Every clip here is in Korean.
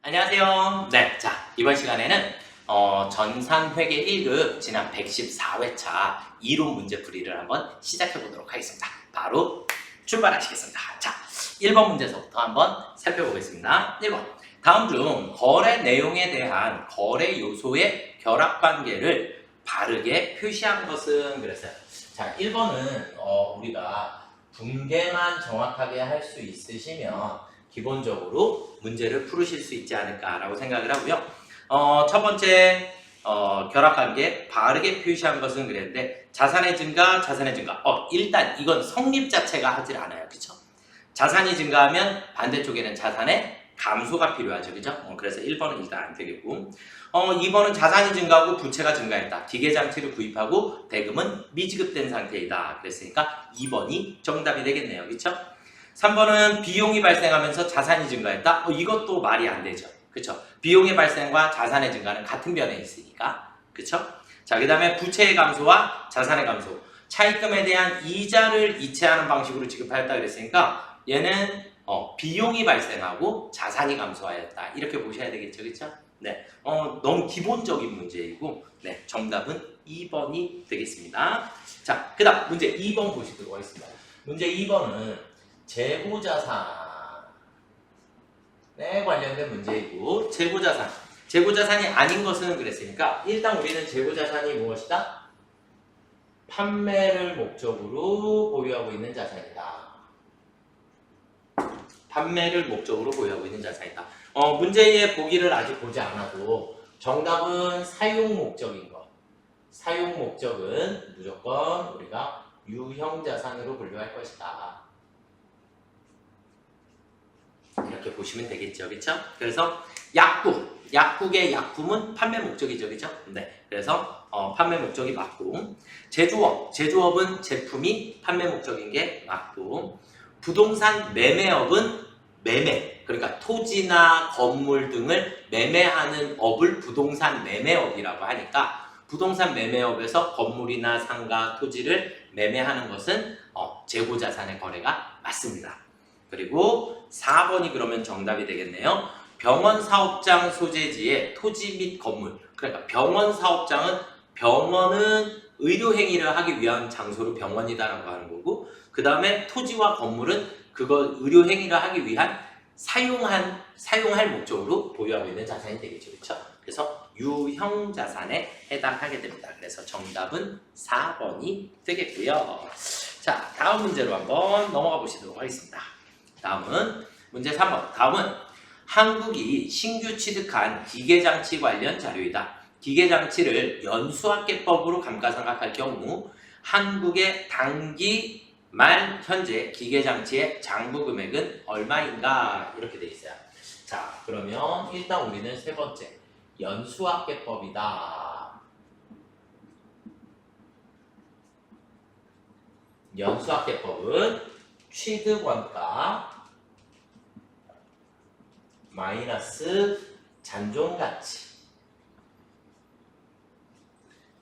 안녕하세요. 네, 자, 이번 시간에는 전산회계 1급 지난 114회차 이론 문제풀이를 한번 시작해 보도록 하겠습니다. 바로 출발하시겠습니다. 자, 1번 문제서부터 한번 살펴보겠습니다. 1번. 다음 중 거래 내용에 대한 거래 요소의 결합관계를 바르게 표시한 것은 그랬어요. 자, 1번은 우리가 분계만 정확하게 할 수 있으시면 기본적으로 문제를 풀으실 수 있지 않을까라고 생각을 하고요. 첫 번째 결합관계 바르게 표시한 것은 그랬는데 자산의 증가, 자산의 증가. 일단 이건 성립 자체가 하질 않아요. 그렇죠? 자산이 증가하면 반대쪽에는 자산의 감소가 필요하죠. 그죠? 그래서 1번은 일단 안 되겠고 2번은 자산이 증가하고 부채가 증가했다. 기계장치를 구입하고 대금은 미지급된 상태이다. 그랬으니까 2번이 정답이 되겠네요. 그렇죠? 3번은 비용이 발생하면서 자산이 증가했다. 이것도 말이 안 되죠. 그쵸? 비용의 발생과 자산의 증가는 같은 변에 있으니까. 그쵸? 자, 그 다음에 부채의 감소와 자산의 감소. 차입금에 대한 이자를 이체하는 방식으로 지급하였다 그랬으니까 얘는 비용이 발생하고 자산이 감소하였다. 이렇게 보셔야 되겠죠. 그쵸? 네. 너무 기본적인 문제이고, 네. 정답은 2번이 되겠습니다. 자, 그 다음 문제 2번 보시도록 하겠습니다. 문제 2번은 재고자산에 관련된 문제이고 재고자산이 아닌 것은 그랬으니까 일단 우리는 재고자산이 무엇이다? 판매를 목적으로 보유하고 있는 자산이다. 판매를 목적으로 보유하고 있는 자산이다. 문제의 보기를 아직 보지 않아도 정답은 사용 목적인 것. 사용 목적은 무조건 우리가 유형자산으로 분류할 것이다. 이렇게 보시면 되겠죠. 그렇죠? 그래서 약국의 약품은 판매 목적이죠. 그렇죠? 네. 그래서 판매 목적이 맞고 제조업은 제품이 판매 목적인 게 맞고 부동산 매매업은 매매 그러니까 토지나 건물 등을 매매하는 업을 부동산 매매업이라고 하니까 부동산 매매업에서 건물이나 상가, 토지를 매매하는 것은 재고자산의 거래가 맞습니다. 그리고 4번이 그러면 정답이 되겠네요. 병원 사업장 소재지의 토지 및 건물. 그러니까 병원 사업장은 병원은 의료행위를 하기 위한 장소로 병원이다라고 하는 거고 그 다음에 토지와 건물은 그거 의료행위를 하기 위한 사용할 목적으로 보유하고 있는 자산이 되겠죠. 그렇죠? 그래서 유형 자산에 해당하게 됩니다. 그래서 정답은 4번이 되겠고요. 자, 다음 문제로 한번 넘어가 보시도록 하겠습니다. 다음은 문제 3번. 다음은 한국이 신규 취득한 기계장치 관련 자료이다. 기계장치를 연수학계법으로 감가상각할 경우 한국의 단기 말 현재 기계장치의 장부 금액은 얼마인가 이렇게 돼 있어요. 자, 그러면 일단 우리는 세 번째 연수학계법이다. 연수학계법은 취득원가 마이너스 잔존가치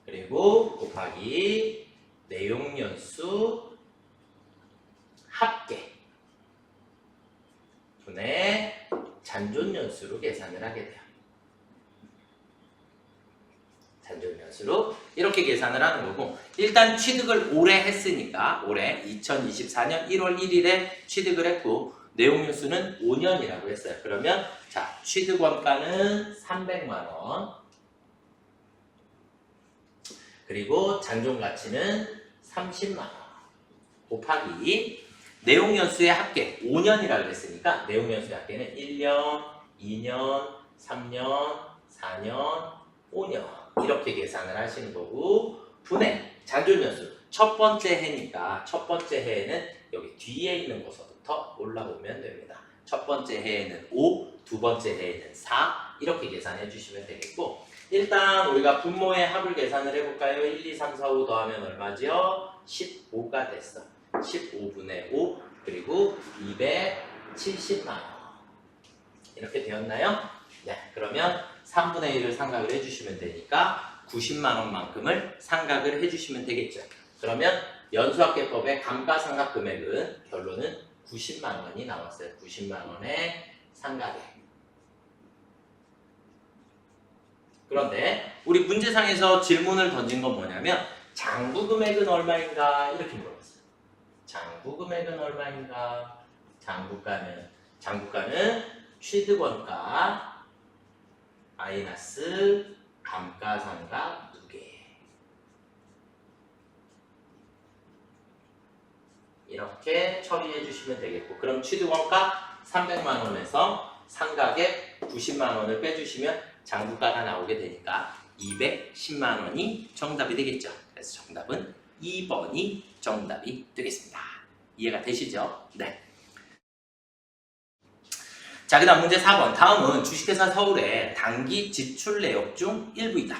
그리고 곱하기 내용연수 합계 분의 잔존연수로 계산을 하게 돼요. 잔존연수로 이렇게 계산을 하는 거고 일단 취득을 올해 했으니까 올해 2024년 1월 1일에 취득을 했고 내용연수는 5년이라고 했어요. 그러면 자 취득원가는 300만원 그리고 잔존가치는 30만원 곱하기 내용연수의 합계 5년이라고 했으니까 내용연수의 합계는 1년, 2년, 3년, 4년, 5년 이렇게 계산을 하시는 거고 분의 잔존연수 첫 번째 해니까 첫 번째 해에는 여기 뒤에 있는 것부터 올라오면 됩니다. 첫 번째 해에는 5, 두 번째 해에는 4 이렇게 계산해 주시면 되겠고 일단 우리가 분모의 합을 계산을 해볼까요? 1, 2, 3, 4, 5 더하면 얼마죠? 15가 됐어. 15분의 5 그리고 270만원 이렇게 되었나요? 네, 그러면 3분의 1을 상각을 해주시면 되니까 90만원만큼을 상각을 해주시면 되겠죠. 그러면 연수학계법의 감가상각 금액은 결론은 90만원이 나왔어요. 90만원의 상각에 그런데 우리 문제상에서 질문을 던진 건 뭐냐면 장부 금액은 얼마인가 이렇게 물어봤어요. 장부 금액은 얼마인가? 장부가는 취득원가 마이너스 감가상각 누계. 이렇게 처리해 주시면 되겠고, 그럼 취득원가 300만 원에서 상가액 90만 원을 빼주시면 장부가가 나오게 되니까 210만 원이 정답이 되겠죠. 그래서 정답은 2번이 정답이 되겠습니다. 이해가 되시죠? 네. 자, 그 다음 문제 4번. 다음은 주식회사 서울의 단기 지출 내역 중 일부이다.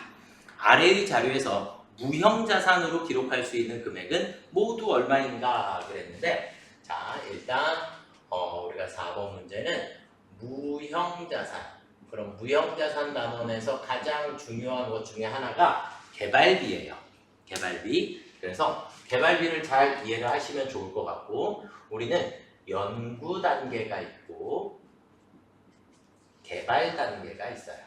아래의 자료에서 무형자산으로 기록할 수 있는 금액은 모두 얼마인가 그랬는데, 자, 일단 우리가 4번 문제는 무형자산. 그럼 무형자산 단원에서 가장 중요한 것 중에 하나가 개발비예요. 개발비. 그래서 개발비를 잘 이해를 하시면 좋을 것 같고, 우리는 연구 단계가 있고 개발 단계가 있어요.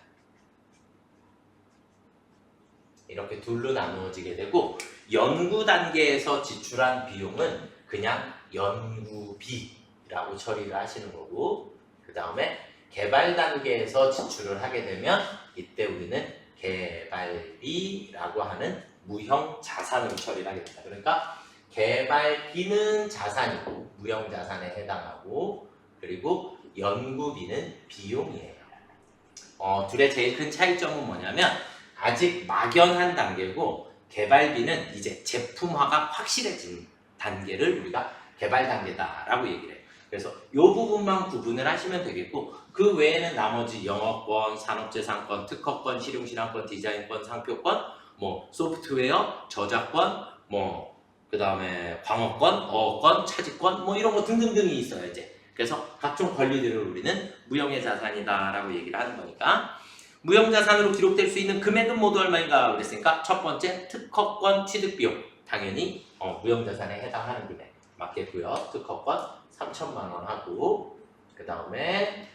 이렇게 둘로 나누어지게 되고, 연구 단계에서 지출한 비용은 그냥 연구비라고 처리를 하시는 거고, 그 다음에 개발 단계에서 지출을 하게 되면 이때 우리는 개발비라고 하는 무형 자산으로 처리를 하게 됩니다. 그러니까 개발비는 자산이고 무형 자산에 해당하고, 그리고 연구비는 비용이에요. 둘의 제일 큰 차이점은 뭐냐면 아직 막연한 단계고, 개발비는 이제 제품화가 확실해진 단계를 우리가 개발 단계다라고 얘기를 해요. 그래서 이 부분만 구분을 하시면 되겠고, 그 외에는 나머지 영어권, 산업재산권, 특허권, 실용실험권, 디자인권, 상표권, 뭐 소프트웨어, 저작권, 뭐 그 다음에 광어권, 어권, 차지권, 뭐 이런 거 등등등이 있어요 이제. 그래서 각종 권리들을 우리는 무형의 자산이다라고 얘기를 하는 거니까, 무형자산으로 기록될 수 있는 금액은 모두 얼마인가 그랬으니까 첫 번째 특허권 취득비용, 당연히 무형자산에 해당하는 금액 맞겠고요. 특허권 3천만 원 하고, 그 다음에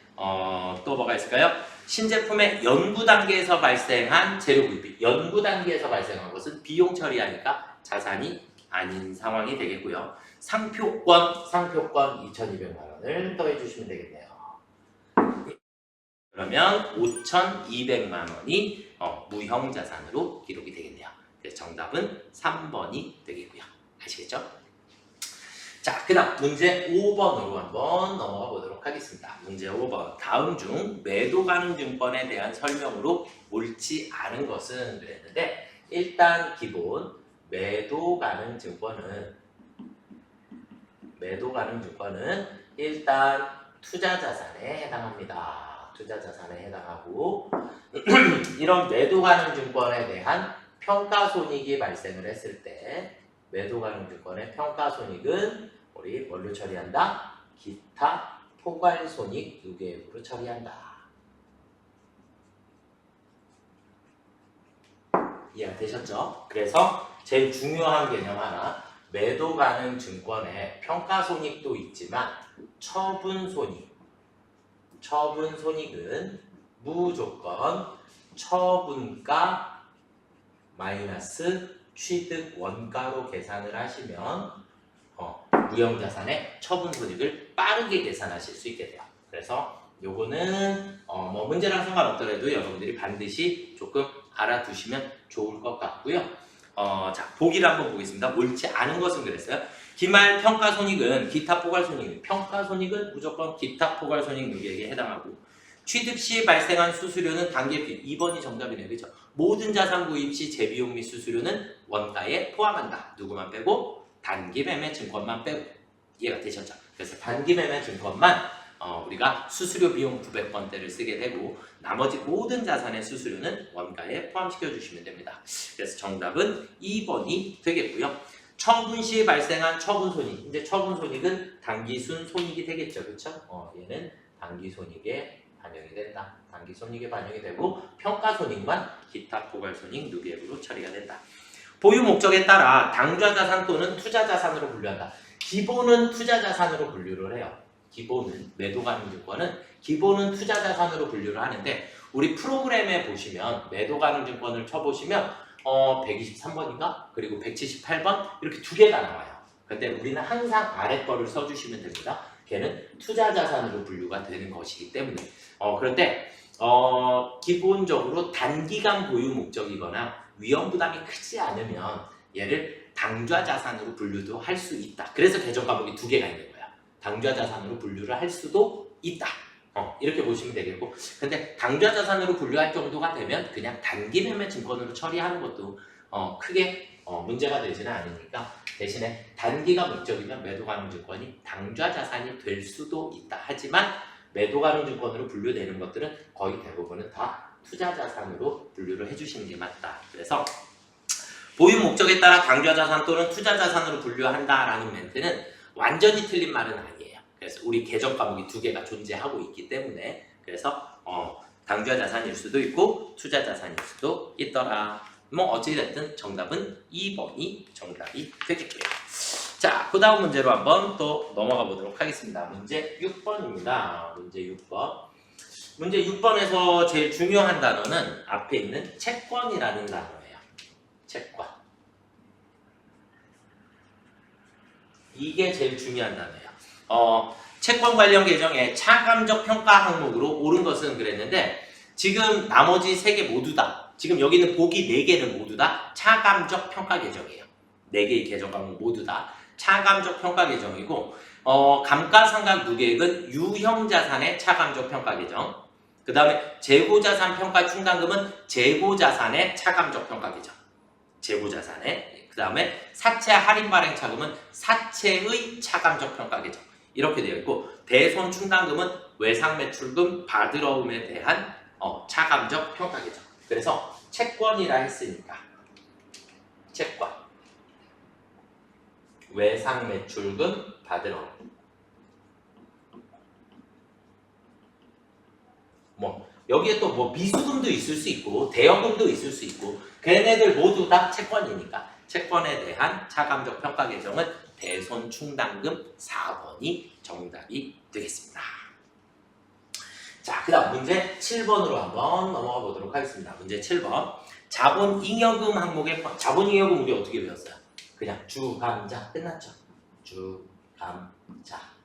또 뭐가 있을까요? 신제품의 연구 단계에서 발생한 재료 구입비. 연구 단계에서 발생한 것은 비용 처리하니까 자산이 아닌 상황이 되겠고요. 상표권 2,200만 원을 더해 주시면 되겠네요. 그러면 5,200만 원이 무형자산으로 기록이 되겠네요. 그래서 정답은 3번이 되겠고요. 아시겠죠? 자, 그 다음 문제 5번으로 한번 넘어가 보도록 하겠습니다. 문제 5번. 다음 중 매도 가능 증권에 대한 설명으로 옳지 않은 것은 그랬는데, 일단 기본 매도 가능 증권은 일단 투자자산에 해당합니다. 투자자산에 해당하고, 이런 매도 가능 증권에 대한 평가손익이 발생을 했을 때 매도 가능 증권의 평가손익은 우리 뭘로 처리한다? 기타 포괄손익 누계액으로 처리한다. 이해가 되셨죠? 그래서 제일 중요한 개념 하나, 매도 가능 증권의 평가손익도 있지만 처분손익은 무조건 처분가 마이너스 취득원가로 계산을 하시면 무형자산의 처분손익을 빠르게 계산하실 수 있게 돼요. 그래서 요거는 뭐 문제랑 상관없더라도 여러분들이 반드시 조금 알아두시면 좋을 것 같고요. 자, 보기를 한번 보겠습니다. 옳지 않은 것은 그랬어요. 기말 평가손익은 기타 포괄손익, 평가손익은 무조건 기타 포괄손익 누계액에 해당하고, 취득 시 발생한 수수료는 단계비. 2번이 정답이네요. 그렇죠? 모든 자산 구입 시 재비용 및 수수료는 원가에 포함한다. 누구만 빼고? 단기 매매 증권만 빼고. 이해가 되셨죠? 그래서 단기 매매 증권만 우리가 수수료 비용 900번대를 쓰게 되고, 나머지 모든 자산의 수수료는 원가에 포함시켜 주시면 됩니다. 그래서 정답은 2번이 되겠고요. 처분 시 발생한 처분손익. 이제 처분손익은 당기순 손익이 되겠죠. 그렇죠? 얘는 당기손익에 반영이 된다. 당기손익에 반영이 되고, 평가손익만 기타 포괄손익 누계액으로 처리가 된다. 보유 목적에 따라 당좌자산 또는 투자자산으로 분류한다. 기본은 투자자산으로 분류를 해요. 기본은 매도 가능 증권은 기본은 투자 자산으로 분류를 하는데 우리 프로그램에 보시면 매도 가능 증권을 쳐보시면 123번인가 그리고 178번 이렇게 두 개가 나와요. 근데 우리는 항상 아래 거를 써주시면 됩니다. 걔는 투자 자산으로 분류가 되는 것이기 때문에 그런데 기본적으로 단기간 보유 목적이거나 위험 부담이 크지 않으면 얘를 당좌 자산으로 분류도 할 수 있다. 그래서 계정 과목이 두 개가 있는 거야. 당좌 자산으로 분류를 할 수도 있다. 이렇게 보시면 되겠고, 근데 당좌 자산으로 분류할 정도가 되면 그냥 단기 매매 증권으로 처리하는 것도 크게 문제가 되지는 않으니까 대신에 단기가 목적이면 매도 가능 증권이 당좌 자산이 될 수도 있다. 하지만 매도 가능 증권으로 분류되는 것들은 거의 대부분은 다 투자 자산으로 분류를 해주시는 게 맞다. 그래서 보유 목적에 따라 당좌 자산 또는 투자 자산으로 분류한다라는 멘트는 완전히 틀린 말은 아니에요. 그래서 우리 계정 과목이 두 개가 존재하고 있기 때문에 그래서 당좌 자산일 수도 있고 투자 자산일 수도 있더라. 뭐 어찌됐든 정답은 2번이 정답이 되겠고요. 자, 그 다음 문제로 한번 또 넘어가 보도록 하겠습니다. 문제 6번입니다. 문제 6번. 문제 6번에서 제일 중요한 단어는 앞에 있는 채권이라는 단어예요. 채권. 이게 제일 중요한 단어예요. 채권 관련 계정의 차감적 평가 항목으로 옳은 것은 그랬는데 지금 나머지 3개 모두 다 지금 여기는 보기 4개는 모두 다 차감적 평가 계정이에요. 4개의 계정 과목 모두 다 차감적 평가 계정이고 감가상각 누계액은 유형자산의 차감적 평가 계정, 그 다음에 재고자산 평가 충당금은 재고자산의 차감적 평가 계정, 재고자산의, 그 다음에 사채 할인 발행 차금은 사채의 차감적 평가 계정 이렇게 되어 있고, 대손 충당금은 외상 매출금 받으러움에 대한 차감적 평가 계정. 그래서 채권이라 했으니까 채권, 외상 매출금 받으러움, 여기에 또 미수금도 있을 수 있고 대여금도 있을 수 있고 걔네들 모두 다 채권이니까 채권에 대한 차감적 평가 계정은 대손 충당금 4번이 정답이 되겠습니다. 자, 그 다음 문제 7번으로 한번 넘어가 보도록 하겠습니다. 문제 7번. 자본잉여금 항목의 자본잉여금 우리 어떻게 배웠어요? 그냥 주감자 끝났죠? 주감자.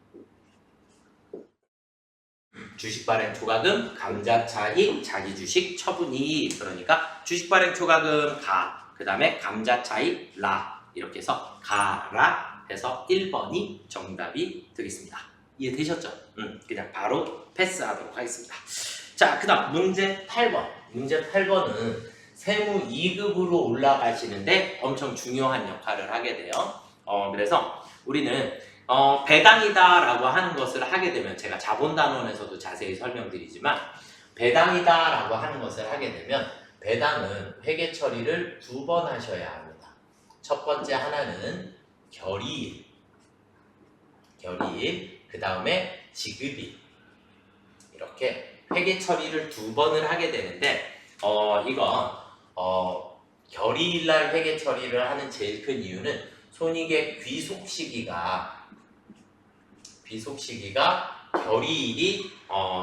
주식 발행 초과금, 감자 차익, 자기 주식 처분이익. 그러니까 주식 발행 초과금 가, 그 다음에 감자 차익 라 이렇게 해서 가라 해서 1번이 정답이 되겠습니다. 이해되셨죠? 그냥 바로 패스하도록 하겠습니다. 자, 그 다음 문제 8번. 문제 8번은 세무 2급으로 올라가시는데 엄청 중요한 역할을 하게 돼요. 그래서 우리는 배당이다 라고 하는 것을 하게 되면 제가 자본단원에서도 자세히 설명드리지만 배당이다 라고 하는 것을 하게 되면 배당은 회계 처리를 2번 하셔야 합니다. 첫 번째 하나는 결의일, 그 다음에 지급일, 이렇게 회계 처리를 2번을 하게 되는데 이건 결의일날 회계 처리를 하는 제일 큰 이유는 손익의 귀속 시기가 결의일이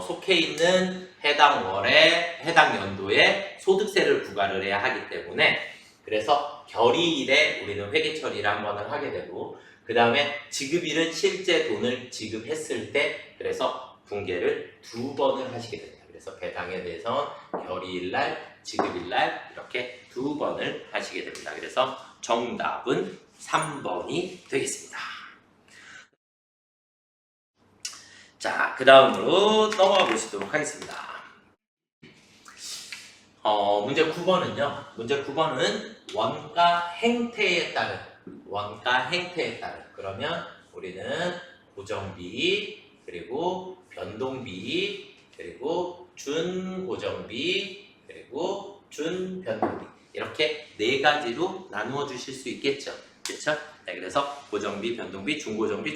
속해 있는 해당 월에 해당 연도에 소득세를 부과를 해야 하기 때문에 그래서 결의일에 우리는 회계 처리를 한 번을 하게 되고 그 다음에 지급일은 실제 돈을 지급했을 때 그래서 분계를 2번을 하시게 됩니다. 그래서 배당에 대해서는 결의일날, 지급일날 이렇게 2번을 하시게 됩니다. 그래서 정답은 3번이 되겠습니다. 자, 그 다음으로 넘어가 보시도록 하겠습니다. 문제 9번은요. 문제 9번은 원가 행태에 따른 그러면 우리는 고정비 그리고 변동비 그리고 준고정비 그리고 준변동비 이렇게 4가지로 나누어 주실 수 있겠죠. 그렇죠? 네, 그래서 고정비, 변동비, 준고정비,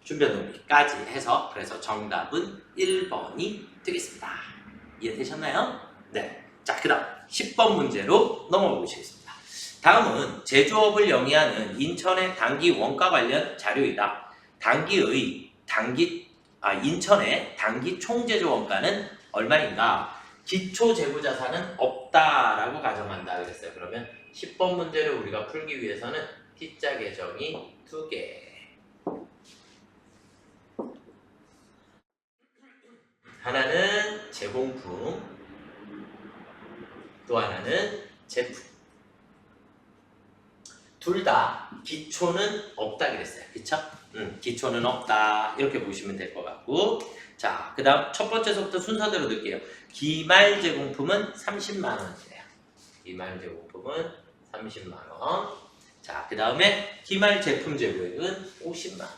준변동비까지 해서 그래서 정답은 1번이 되겠습니다. 이해되셨나요? 네. 자, 그 다음 10번 문제로 넘어가 보시겠습니다. 다음은 제조업을 영위하는 인천의 단기 원가 관련 자료이다. 단기의 인천의 단기 총제조 원가는 얼마인가? 기초 재고 자산은 없다라고 가정한다 그랬어요. 그러면 10번 문제를 우리가 풀기 위해서는 T자 계정이 2개. 하나는 제공품, 또 하나는 제품. 둘 다 기초는 없다 그랬어요. 그쵸? 기초는 없다. 이렇게 보시면 될 것 같고. 자, 그 다음 첫 번째서부터 순서대로 넣을게요. 기말 제공품은 30만 원이래요. 기말 제공품은 30만 원. 자, 그 다음에 기말 제품 재고액은 50만 원.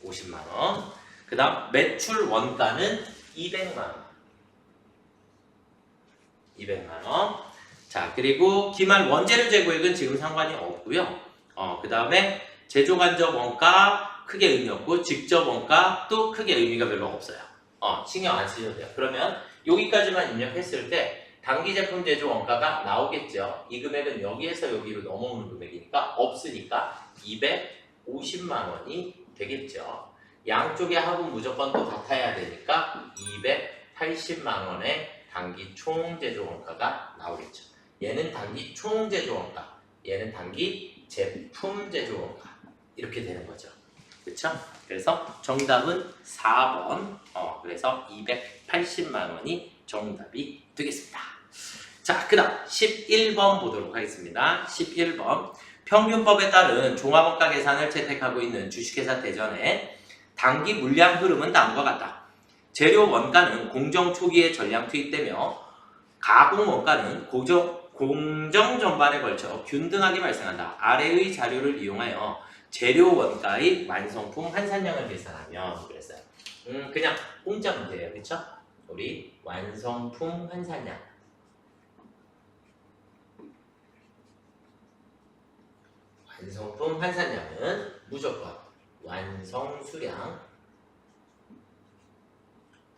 50만 원. 그 다음 매출 원가는 200만 원. 200만 원. 자, 그리고 기말 원재료 재고액은 지금 상관이 없고요. 그 다음에 제조 간접 원가 크게 의미 없고 직접 원가 또 크게 의미가 별로 없어요. 신경 안 쓰셔도 돼요. 그러면 여기까지만 입력했을 때 단기 제품 제조 원가가 나오겠죠. 이 금액은 여기에서 여기로 넘어오는 금액이니까 없으니까 250만 원이 되겠죠. 양쪽의 합은 무조건 또 같아야 되니까 280만 원의 단기 총 제조 원가가 나오겠죠. 얘는 단기 총 제조 원가, 얘는 단기 제품 제조 원가 이렇게 되는 거죠. 그렇죠? 그래서 정답은 4번. 그래서 280만 원이 정답이 되겠습니다. 자, 그 다음 11번 보도록 하겠습니다. 11번. 평균법에 따른 종합원가 계산을 채택하고 있는 주식회사 대전의 단기 물량 흐름은 다음과 같다. 재료 원가는 공정 초기에 전량 투입되며 가공 원가는 공정 전반에 걸쳐 균등하게 발생한다. 아래의 자료를 이용하여 재료 원가의 완성품 환산량을 계산하면 그랬어요. 그냥 공짜 문제예요. 그렇죠? 우리 완성품 환산량. 완성품 환산량은 무조건 완성 수량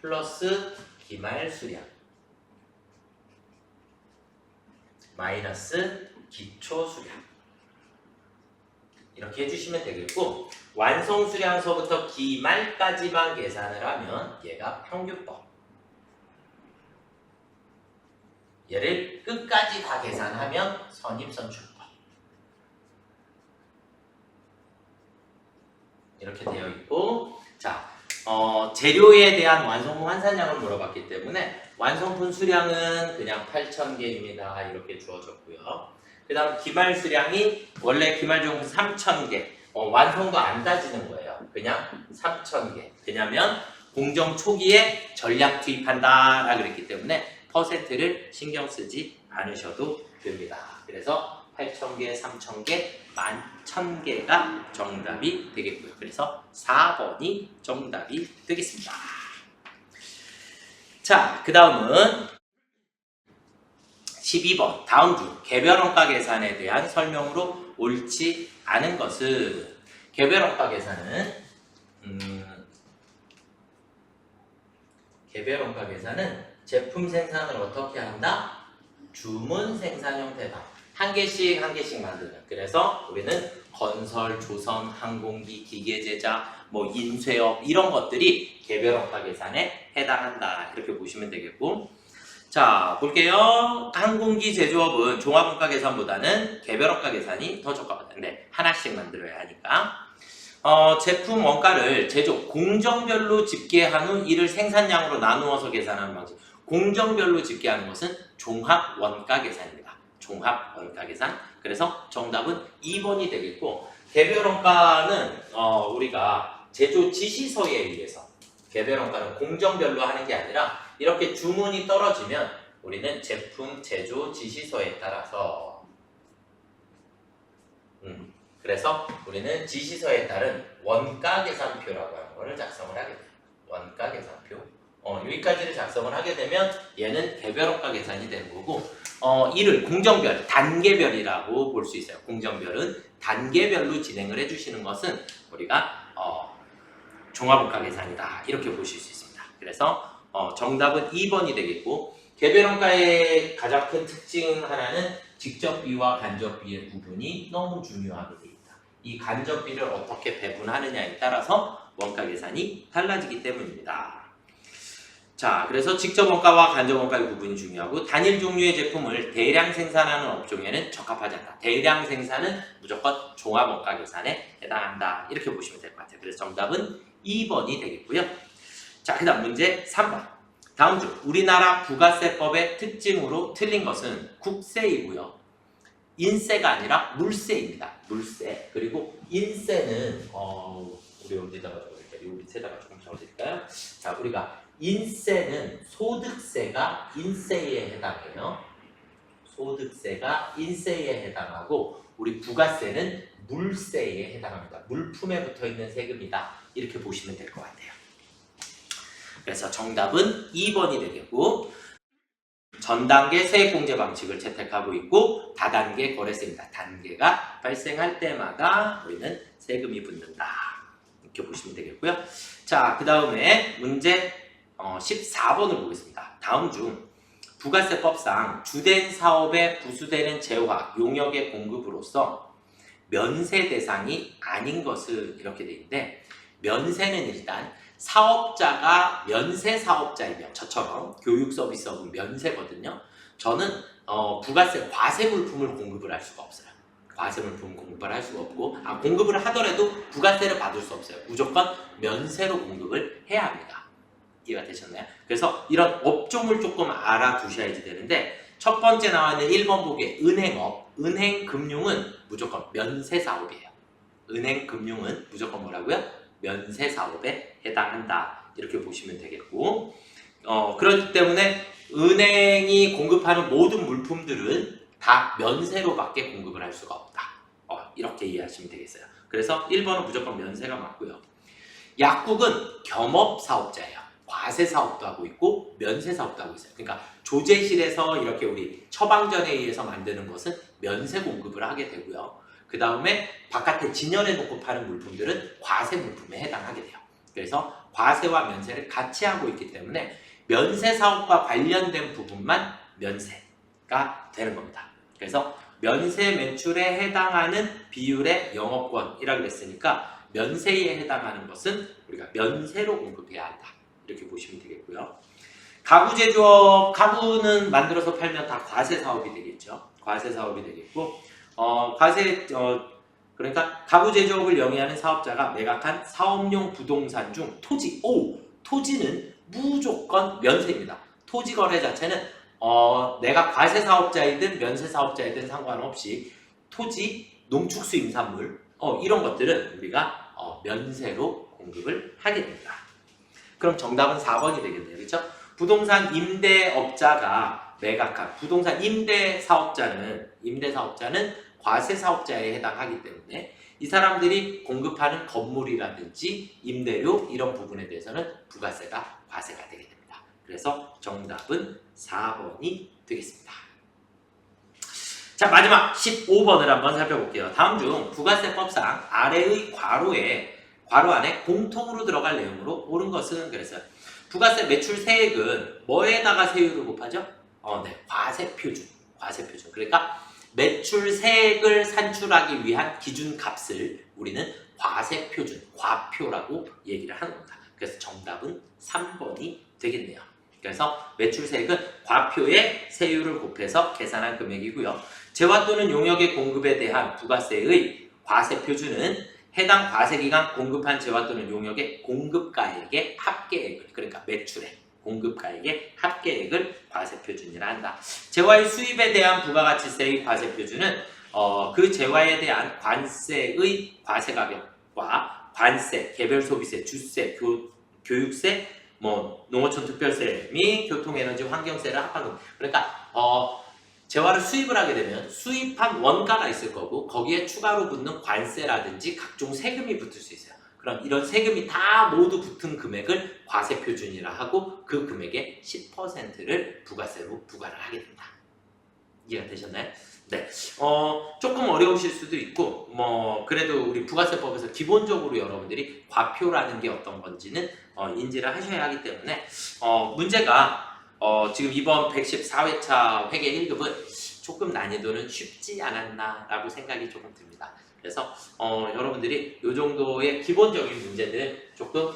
플러스 기말 수량 마이너스 기초 수량 이렇게 해주시면 되겠고, 완성 수량서부터 기말까지만 계산을 하면 얘가 평균법. 얘를 끝까지 다 계산하면 선입선출법. 이렇게 되어 있고, 자, 재료에 대한 완성품 환산량을 물어봤기 때문에 완성품 수량은 그냥 8,000개입니다. 이렇게 주어졌고요. 그 다음 기말 수량이 원래 기말 제공품 3,000개. 완성도 안 따지는 거예요. 그냥 3,000개. 왜냐면 공정 초기에 전략 투입한다 라 그랬기 때문에 퍼센트를 신경 쓰지 않으셔도 됩니다. 그래서 8,000개, 3,000개, 11,000개가 정답이 되겠고요. 그래서 4번이 정답이 되겠습니다. 자, 그 다음은 12번 다음 중 개별원가 계산에 대한 설명으로 옳지 않은 것은 개별원가 계산은 제품 생산을 어떻게 한다? 주문 생산 형태다. 한 개씩 만드는. 그래서 우리는 건설, 조선, 항공기, 기계 제작, 인쇄업 이런 것들이 개별원가 계산에 해당한다. 이렇게 보시면 되겠고, 자, 볼게요. 항공기 제조업은 종합원가 계산보다는 개별원가 계산이 더 적합한데 하나씩 만들어야 하니까. 제품 원가를 제조 공정별로 집계한 후 이를 생산량으로 나누어서 계산하는 방식. 공정별로 집계하는 것은 종합원가 계산입니다. 종합원가 계산. 그래서 정답은 2번이 되겠고, 개별원가는 우리가 제조 지시서에 의해서, 개별원가는 공정별로 하는 게 아니라 이렇게 주문이 떨어지면 우리는 제품 제조 지시서에 따라서 그래서 우리는 지시서에 따른 원가 계산표라고 하는 것을 작성을 하게 돼요. 원가 계산표. 여기까지를 작성을 하게 되면 얘는 개별원가 계산이 되는 거고, 이를 공정별, 단계별이라고 볼 수 있어요. 공정별은 단계별로 진행을 해주시는 것은 우리가 종합원가 계산이다. 이렇게 보실 수 있습니다. 그래서 정답은 2번이 되겠고, 개별원가의 가장 큰 특징 하나는 직접비와 간접비의 구분이 너무 중요하게 되어 있다. 이 간접비를 어떻게 배분하느냐에 따라서 원가 계산이 달라지기 때문입니다. 자, 그래서 직접 원가와 간접 원가의 구분이 중요하고 단일 종류의 제품을 대량 생산하는 업종에는 적합하지 않다. 대량 생산은 무조건 종합 원가 계산에 해당한다. 이렇게 보시면 될 것 같아요. 그래서 정답은 2번이 되겠고요. 자, 그 다음 문제 3번. 다음 중 우리나라 부가세법의 특징으로 틀린 것은 국세이고요. 인세가 아니라 물세입니다. 물세. 그리고 인세는 우리 어디다가 적어드릴까요? 우리 세다가 조금 적어드릴까요? 자, 우리가 인세는 소득세가 인세에 해당해요. 소득세가 인세에 해당하고 우리 부가세는 물세에 해당합니다. 물품에 붙어있는 세금이다. 이렇게 보시면 될 것 같아요. 그래서 정답은 2번이 되겠고 전단계 세액공제 방식을 채택하고 있고 다단계 거래세입니다. 단계가 발생할 때마다 우리는 세금이 붙는다. 이렇게 보시면 되겠고요. 자, 그 다음에 문제 14번을 보겠습니다. 다음 중 부가세법상 주된 사업에 부수되는 재화, 용역의 공급으로서 면세 대상이 아닌 것은 이렇게 되어 있는데 면세는 일단 사업자가 면세 사업자이면 저처럼 교육 서비스업은 면세거든요. 저는 부가세 과세 물품을 공급을 할 수가 없어요. 과세 물품 공급을 할 수가 없고 공급을 하더라도 부가세를 받을 수 없어요. 무조건 면세로 공급을 해야 합니다. 이해가 되셨나요? 그래서 이런 업종을 조금 알아두셔야지 되는데 첫 번째 나와 있는 1번 보기에 은행업, 은행금융은 무조건 면세 사업이에요. 은행금융은 무조건 뭐라고요? 면세 사업에 해당한다. 이렇게 보시면 되겠고 그렇기 때문에 은행이 공급하는 모든 물품들은 다 면세로밖에 공급을 할 수가 없다. 이렇게 이해하시면 되겠어요. 그래서 1번은 무조건 면세가 맞고요. 약국은 겸업 사업자예요. 과세 사업도 하고 있고 면세 사업도 하고 있어요. 그러니까 조제실에서 이렇게 우리 처방전에 의해서 만드는 것은 면세 공급을 하게 되고요. 그 다음에 바깥에 진열해 놓고 파는 물품들은 과세 물품에 해당하게 돼요. 그래서 과세와 면세를 같이 하고 있기 때문에 면세 사업과 관련된 부분만 면세가 되는 겁니다. 그래서 면세 매출에 해당하는 비율의 영업권이라고 했으니까 면세에 해당하는 것은 우리가 면세로 공급해야 한다. 이렇게 보시면 되겠고요. 가구 제조업, 가구는 만들어서 팔면 다 과세 사업이 되겠죠. 과세 사업이 되겠고 그러니까 가구 제조업을 영위하는 사업자가 매각한 사업용 부동산 중 토지는 무조건 면세입니다. 토지 거래 자체는 내가 과세 사업자이든 면세 사업자이든 상관없이 토지, 농축수 임산물 이런 것들은 우리가 면세로 공급을 하게 됩니다. 그럼 정답은 4번이 되겠네요. 그렇죠? 부동산 임대업자가 매각한 부동산 임대 사업자는 과세 사업자에 해당하기 때문에 이 사람들이 공급하는 건물이라든지 임대료 이런 부분에 대해서는 부가세가 과세가 되게 됩니다. 그래서 정답은 4번이 되겠습니다. 자, 마지막 15번을 한번 살펴볼게요. 다음 중 부가세법상 아래의 괄호 안에 공통으로 들어갈 내용으로 옳은 것은 그래서 부가세 매출 세액은 뭐에다가 세율을 곱하죠? 과세 표준. 그러니까 매출 세액을 산출하기 위한 기준값을 우리는 과세 표준, 과표라고 얘기를 하는 겁니다. 그래서 정답은 3번이 되겠네요. 그래서 매출 세액은 과표의 세율을 곱해서 계산한 금액이고요. 재화 또는 용역의 공급에 대한 부가세의 과세 표준은 해당 과세기간 공급한 재화 또는 용역의 공급가액의 합계액을, 그러니까 매출의 공급가액의 합계액을 과세표준이라 한다. 재화의 수입에 대한 부가가치세의 과세표준은 그 재화에 대한 관세의 과세가격과 관세, 개별소비세, 주세, 교육세, 농어촌 특별세 및 교통에너지 환경세를 합한 겁니다. 그러니까 재화를 수입을 하게 되면 수입한 원가가 있을 거고 거기에 추가로 붙는 관세라든지 각종 세금이 붙을 수 있어요. 그럼 이런 세금이 다 모두 붙은 금액을 과세표준이라 하고 그 금액의 10%를 부가세로 부과를 하게 된다. 이해가 되셨나요? 네. 조금 어려우실 수도 있고 그래도 우리 부가세법에서 기본적으로 여러분들이 과표라는 게 어떤 건지는 인지를 하셔야 하기 때문에 문제가 지금 이번 114회차 회계 1급은 조금 난이도는 쉽지 않았나 라고 생각이 조금 듭니다. 그래서 여러분들이 이 정도의 기본적인 문제들 조금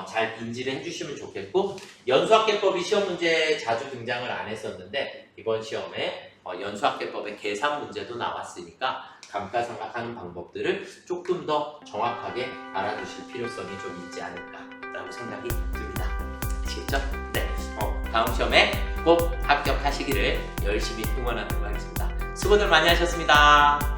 잘 인지를 해주시면 좋겠고, 연수학계법이 시험 문제에 자주 등장을 안 했었는데 이번 시험에 연수학계법의 계산 문제도 나왔으니까 감가상각하는 방법들을 조금 더 정확하게 알아두실 필요성이 좀 있지 않을까라고 생각이 듭니다. 아시겠죠? 네. 다음 시험에 꼭 합격하시기를 열심히 응원하도록 하겠습니다. 수고들 많이 하셨습니다.